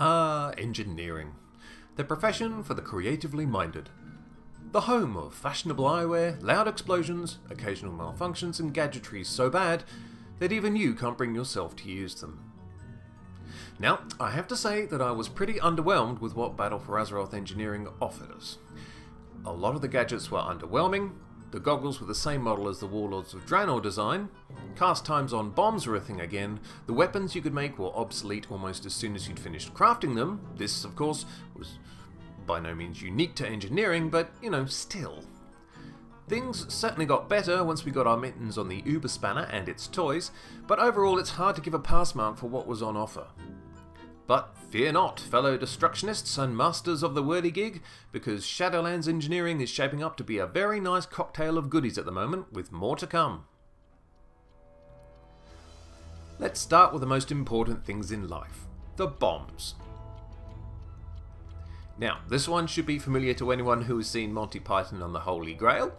Engineering. The profession for the creatively minded. The home of fashionable eyewear, loud explosions, occasional malfunctions, and gadgetry so bad that even you can't bring yourself to use them. Now, I have to say that I was pretty underwhelmed with what Battle for Azeroth Engineering offered us. A lot of the gadgets were underwhelming, the goggles were the same model as the Warlords of Draenor design, cast times on bombs were a thing again, the weapons you could make were obsolete almost as soon as you'd finished crafting them. This, of course, was by no means unique to engineering, but, you know, still. Things certainly got better once we got our mittens on the Uber Spanner and its toys, but overall it's hard to give a pass mark for what was on offer. But fear not, fellow destructionists and masters of the whirligig, because Shadowlands engineering is shaping up to be a very nice cocktail of goodies at the moment, with more to come. Let's start with the most important things in life, the bombs. Now, this one should be familiar to anyone who has seen Monty Python and the Holy Grail.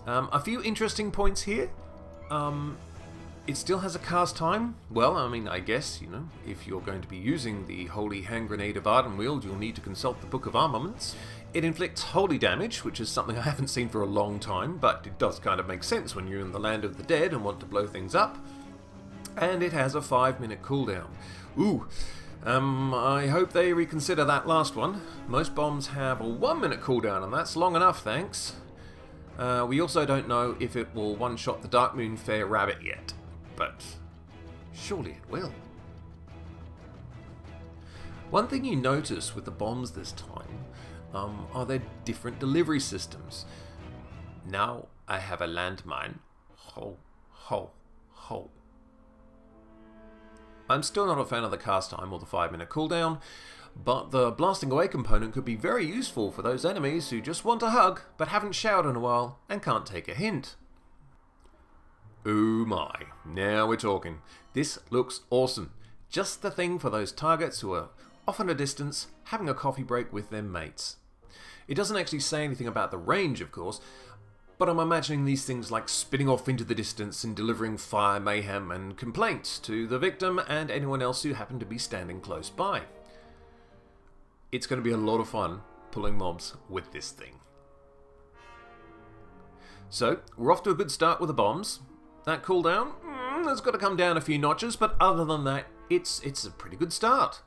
A few interesting points here. It still has a cast time. Well, I mean, I guess, you know, if you're going to be using the Holy Hand Grenade of Ardenweald, you'll need to consult the Book of Armaments. It inflicts holy damage, which is something I haven't seen for a long time, but it does kind of make sense when you're in the land of the dead and want to blow things up. And it has a 5-minute cooldown. Ooh, I hope they reconsider that last one. Most bombs have a 1-minute cooldown, and that's long enough, thanks. We also don't know if it will one-shot the Darkmoon Fair Rabbit yet. But surely it will. One thing you notice with the bombs this time are their different delivery systems. Now I have a landmine. Ho, ho, ho. I'm still not a fan of the cast time or the 5-minute cooldown, but the blasting away component could be very useful for those enemies who just want a hug but haven't showered in a while and can't take a hint. Oh my, now we're talking. This looks awesome. Just the thing for those targets who are off in a distance, having a coffee break with their mates. It doesn't actually say anything about the range, of course, but I'm imagining these things like spinning off into the distance and delivering fire, mayhem and complaints to the victim and anyone else who happen to be standing close by. It's going to be a lot of fun pulling mobs with this thing. So, we're off to a good start with the bombs. That cooldown, it's got to come down a few notches, but other than that, it's a pretty good start.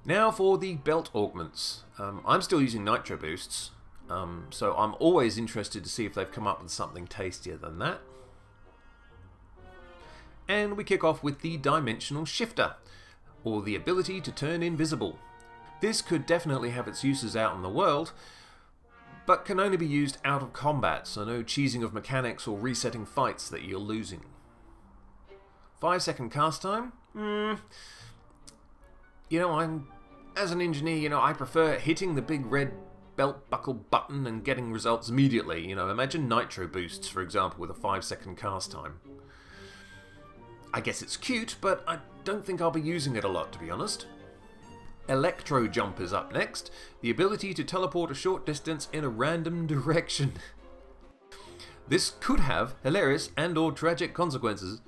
Now for the belt augments. I'm still using nitro boosts, so I'm always interested to see if they've come up with something tastier than that. And we kick off with the dimensional shifter, or the ability to turn invisible. This could definitely have its uses out in the world, but can only be used out of combat, so no cheesing of mechanics or resetting fights that you're losing. 5-second cast time? You know, as an engineer, you know, I prefer hitting the big red belt buckle button and getting results immediately. You know, imagine nitro boosts, for example, with a 5-second cast time. I guess it's cute, but I don't think I'll be using it a lot, to be honest. Electro Jump is up next, the ability to teleport a short distance in a random direction. This could have hilarious and or tragic consequences.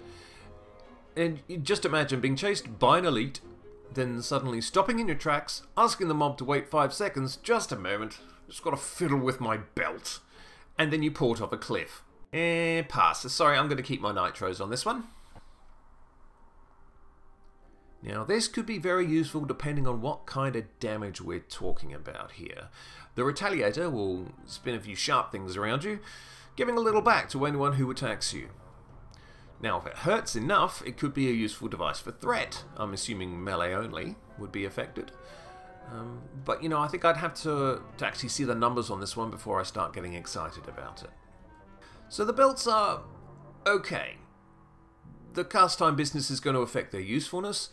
And just imagine being chased by an elite, then suddenly stopping in your tracks, asking the mob to wait 5 seconds, just a moment, just gotta fiddle with my belt, and then you port off a cliff. Pass. Sorry, I'm gonna keep my nitros on this one. Now this could be very useful depending on what kind of damage we're talking about here. The Retaliator will spin a few sharp things around you, giving a little back to anyone who attacks you. Now if it hurts enough, it could be a useful device for threat. I'm assuming melee only would be affected. But you know, I think I'd have to actually see the numbers on this one before I start getting excited about it. So the belts are okay. The cast time business is going to affect their usefulness.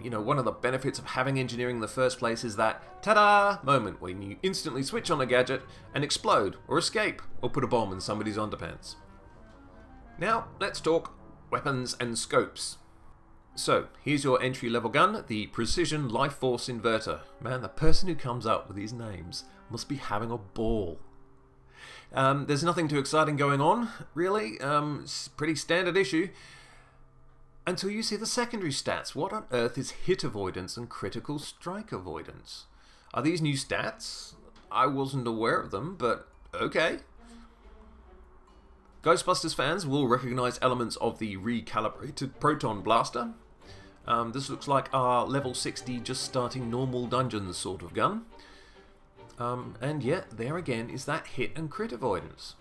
You know, one of the benefits of having engineering in the first place is that ta-da moment when you instantly switch on a gadget and explode, or escape, or put a bomb in somebody's underpants. Now, let's talk weapons and scopes. So, here's your entry-level gun, the Precision Life Force Inverter. Man, the person who comes up with these names must be having a ball. There's nothing too exciting going on, really. It's a pretty standard issue. Until you see the secondary stats. What on earth is hit avoidance and critical strike avoidance? Are these new stats? I wasn't aware of them, but okay. Ghostbusters fans will recognize elements of the recalibrated proton blaster. This looks like our level 60 just starting normal dungeons sort of gun. And yet, there again is that hit and crit avoidance.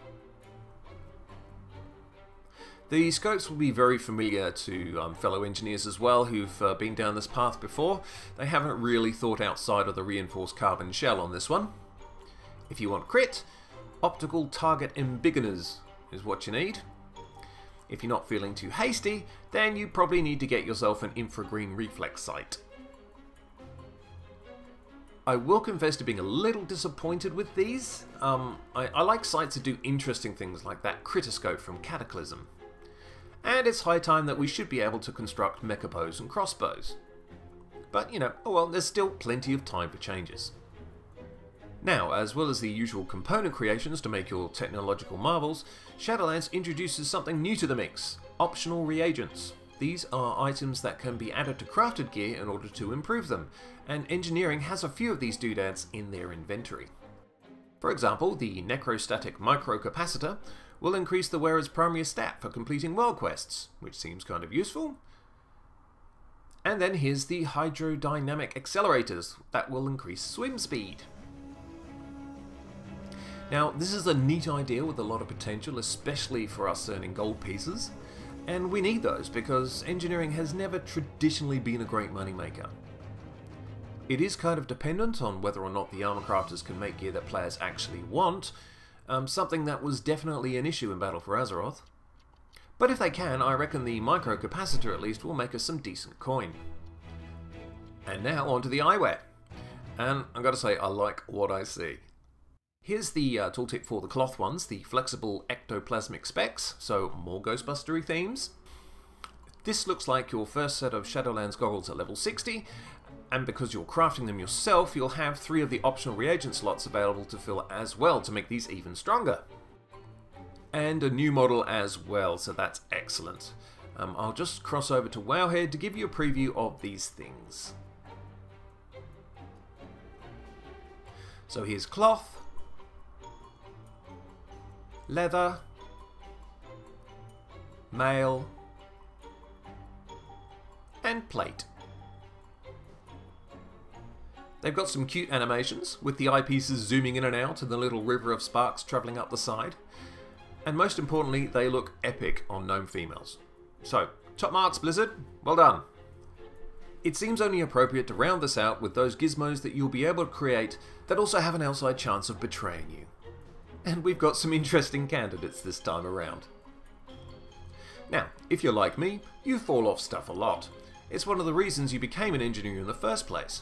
The scopes will be very familiar to fellow engineers as well who've been down this path before. They haven't really thought outside of the reinforced carbon shell on this one. If you want crit, optical target embiggeners is what you need. If you're not feeling too hasty, then you probably need to get yourself an infragreen reflex sight. I will confess to being a little disappointed with these. I like sights that do interesting things like that critoscope from Cataclysm. And it's high time that we should be able to construct mecha bows and crossbows. But, you know, oh well, there's still plenty of time for changes. Now, as well as the usual component creations to make your technological marvels, Shadowlands introduces something new to the mix: optional reagents. These are items that can be added to crafted gear in order to improve them, and engineering has a few of these doodads in their inventory. For example, the necrostatic microcapacitor will increase the wearer's primary stat for completing world quests, which seems kind of useful. And then here's the hydrodynamic accelerators that will increase swim speed. Now, this is a neat idea with a lot of potential, especially for us earning gold pieces, and we need those because engineering has never traditionally been a great moneymaker. It is kind of dependent on whether or not the armor crafters can make gear that players actually want, something that was definitely an issue in Battle for Azeroth. But if they can, I reckon the microcapacitor at least will make us some decent coin. And now onto the eyewear. And I've got to say, I like what I see. Here's the tooltip for the cloth ones, the flexible ectoplasmic specs, so more Ghostbustery themes. This looks like your first set of Shadowlands goggles at level 60, and because you're crafting them yourself, you'll have 3 of the optional reagent slots available to fill as well to make these even stronger. And a new model as well, so that's excellent. I'll just cross over to Wowhead to give you a preview of these things. So here's cloth, leather, mail, and plate. They've got some cute animations, with the eyepieces zooming in and out and the little river of sparks travelling up the side. And most importantly, they look epic on gnome females. So, top marks, Blizzard, well done. It seems only appropriate to round this out with those gizmos that you'll be able to create that also have an outside chance of betraying you. And we've got some interesting candidates this time around. Now, if you're like me, you fall off stuff a lot. It's one of the reasons you became an engineer in the first place.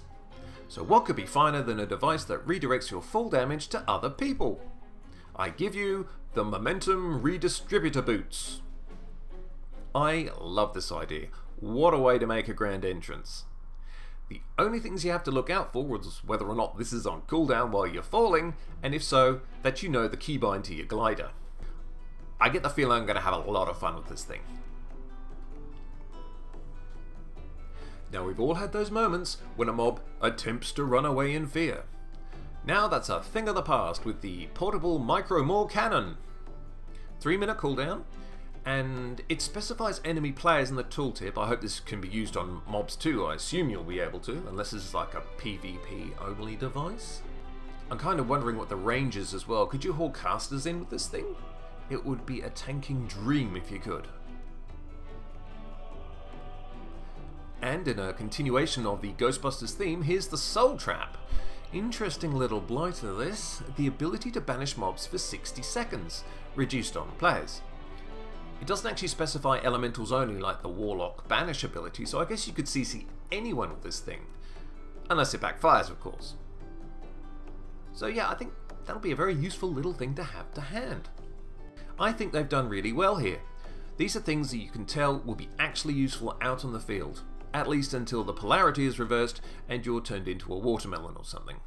So what could be finer than a device that redirects your fall damage to other people? I give you the Momentum Redistributor Boots. I love this idea. What a way to make a grand entrance. The only things you have to look out for is whether or not this is on cooldown while you're falling, and if so, that you know the keybind to your glider. I get the feeling I'm going to have a lot of fun with this thing. Now, we've all had those moments when a mob attempts to run away in fear. Now that's a thing of the past with the portable Micro Maw Cannon. 3-minute cooldown, and it specifies enemy players in the tooltip. I hope this can be used on mobs too. I assume you'll be able to, unless this is like a PvP only device. I'm kind of wondering what the range is as well. Could you haul casters in with this thing? It would be a tanking dream if you could. And in a continuation of the Ghostbusters theme, here's the Soul Trap. Interesting little blight to this, the ability to banish mobs for 60 seconds, reduced on players. It doesn't actually specify elementals only like the Warlock banish ability, so I guess you could CC anyone with this thing. Unless it backfires, of course. So yeah, I think that'll be a very useful little thing to have to hand. I think they've done really well here. These are things that you can tell will be actually useful out on the field, at least until the polarity is reversed and you're turned into a watermelon or something.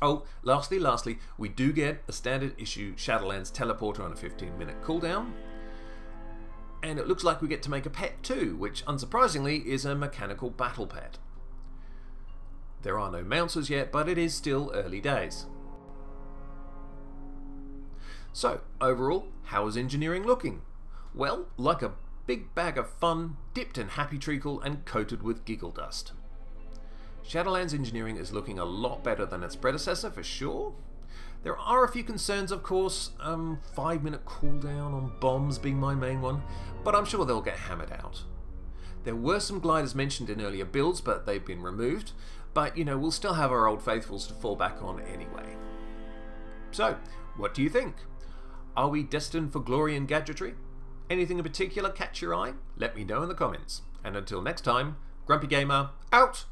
Oh, lastly, we do get a standard issue Shadowlands teleporter on a 15-minute cooldown. and it looks like we get to make a pet too, which unsurprisingly is a mechanical battle pet. There are no mounts as yet, but it is still early days. So, overall, how is engineering looking? Well, like a big bag of fun, dipped in happy treacle and coated with giggle dust. Shadowlands engineering is looking a lot better than its predecessor for sure. There are a few concerns, of course, 5-minute cooldown on bombs being my main one, but I'm sure they'll get hammered out. There were some gliders mentioned in earlier builds, but they've been removed, but we'll still have our old faithfuls to fall back on anyway. So, what do you think? Are we destined for glory and gadgetry? Anything in particular catch your eye? Let me know in the comments. And until next time, Grumpy Gamer, out!